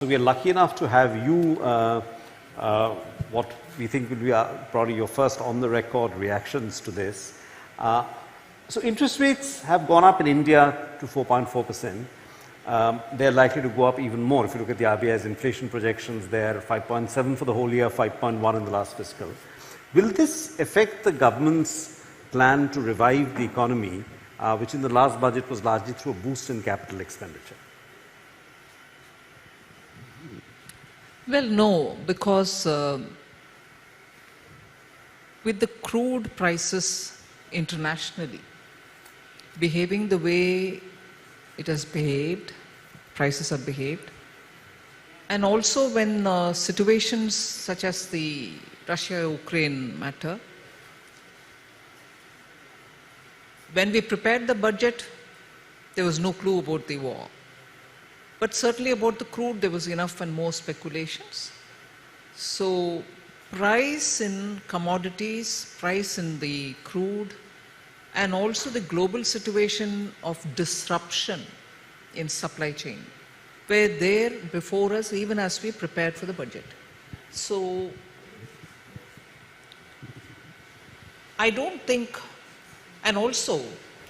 So we are lucky enough to have you, what we think will be probably your first on-the-record reactions to this. So interest rates have gone up in India to 4.4%. They're likely to go up even more. If you look at the RBI's inflation projections, they're 5.7 for the whole year, 5.1 in the last fiscal. Will this affect the government's plan to revive the economy, which in the last budget was largely through a boost in capital expenditure? Well, no, because with the crude prices internationally behaving the way it has behaved, prices have behaved, and also when situations such as the Russia-Ukraine matter, when we prepared the budget, there was no clue about the war. But certainly about the crude, there was enough and more speculations. So price in commodities, price in the crude, and also the global situation of disruption in supply chain were there before us even as we prepared for the budget. So I don't think, and also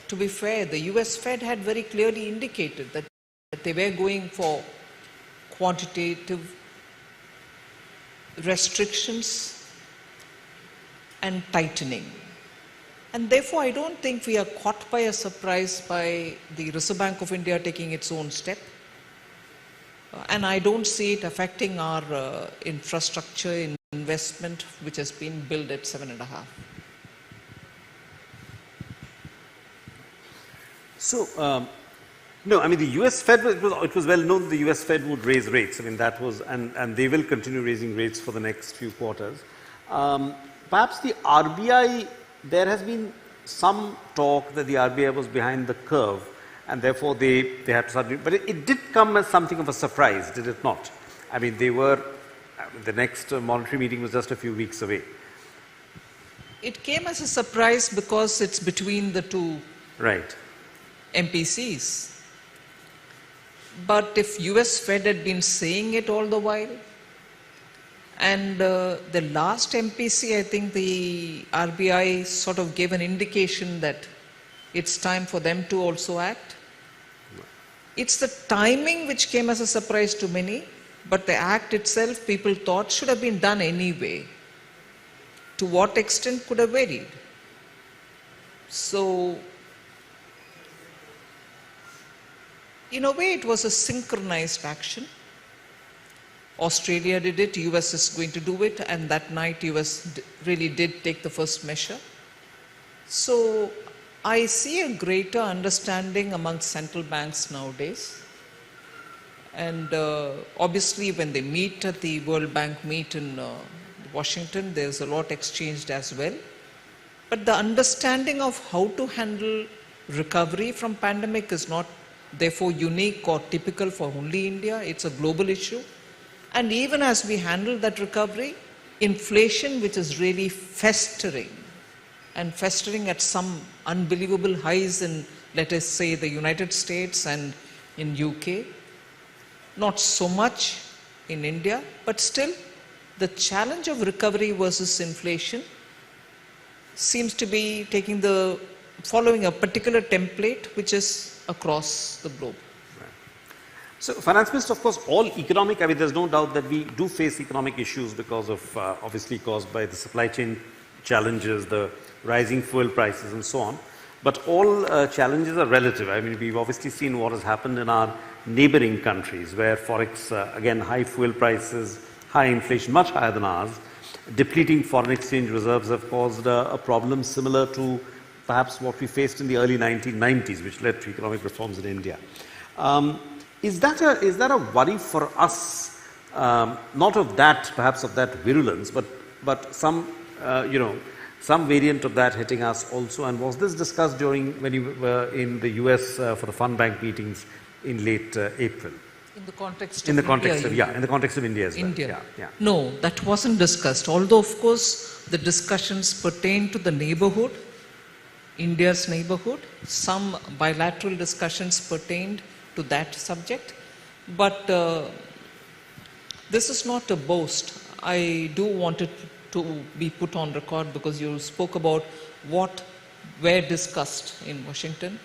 to be fair, the US Fed had very clearly indicated that they were going for quantitative restrictions and tightening. And therefore, I don't think we are caught by a surprise by the Reserve Bank of India taking its own step. And I don't see it affecting our infrastructure in investment, which has been billed at 7.5. So, no, I mean the US Fed, it was well known that the US Fed would raise rates. I mean that was, and they will continue raising rates for the next few quarters. Perhaps the RBI, there has been some talk that the RBI was behind the curve and therefore they had to start, but it did come as something of a surprise, did it not? I mean the next monetary meeting was just a few weeks away. It came as a surprise because it's between the two MPCs. But if US Fed had been saying it all the while, and the last MPC, I think the RBI sort of gave an indication that it's time for them to also act. It's the timing which came as a surprise to many, but the act itself, people thought, should have been done anyway. To what extent could have varied. So, in a way, it was a synchronized action. Australia did it, US is going to do it, and that night US really did take the first measure. So I see a greater understanding among central banks nowadays. And obviously when they meet at the World Bank meet in Washington, there's a lot exchanged as well. But the understanding of how to handle recovery from pandemic is not therefore unique or typical for only India. It's a global issue. And even as we handle that recovery, inflation, which is really festering and festering at some unbelievable highs in, let us say, the United States and in UK, not so much in India, but still the challenge of recovery versus inflation seems to be following a particular template which is across the globe. Right. So, Finance Minister, of course, all economic, I mean, there's no doubt that we do face economic issues because of, obviously caused by the supply chain challenges, the rising fuel prices and so on. But all challenges are relative. I mean, we've obviously seen what has happened in our neighboring countries where Forex, again, high fuel prices, high inflation, much higher than ours, depleting foreign exchange reserves have caused a problem similar to perhaps what we faced in the early 1990s, which led to economic reforms in India. Is that a worry for us? Not of that, perhaps of that virulence, but some, some variant of that hitting us also. And was this discussed when you were in the US for the fund bank meetings in late April? In the context of India, in the context of India as well. India. No, that wasn't discussed. Although, of course, the discussions pertain to the neighborhood, India's neighborhood. Some bilateral discussions pertained to that subject. But This is not a boast. I do want it to be put on record because you spoke about what were discussed in Washington.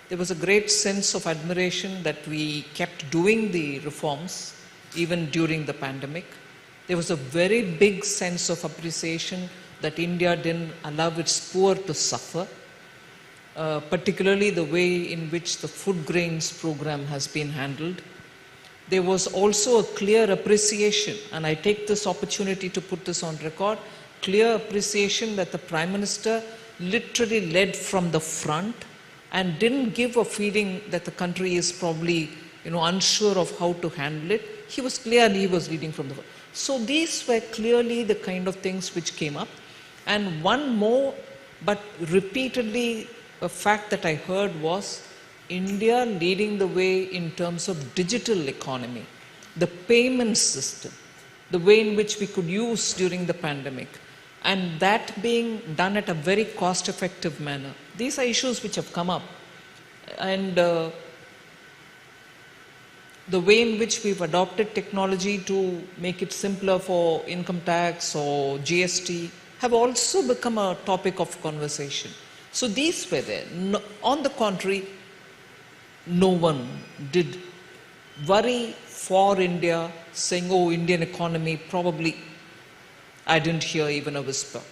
There was a great sense of admiration that we kept doing the reforms even during the pandemic. There was a very big sense of appreciation that India didn't allow its poor to suffer, particularly the way in which the food grains program has been handled. There was also a clear appreciation, and I take this opportunity to put this on record, clear appreciation that the Prime Minister literally led from the front and didn't give a feeling that the country is probably unsure of how to handle it. He was leading from the front. So these were clearly the kind of things which came up. And one more, but repeatedly, a fact that I heard was India leading the way in terms of digital economy, the payment system, the way in which we could use during the pandemic, and that being done at a very cost-effective manner. These are issues which have come up. And the way in which we've adopted technology to make it simpler for income tax or GST have also become a topic of conversation. So these were there. No, on the contrary, no one did worry for India, saying, oh, Indian economy, probably I didn't hear even a whisper.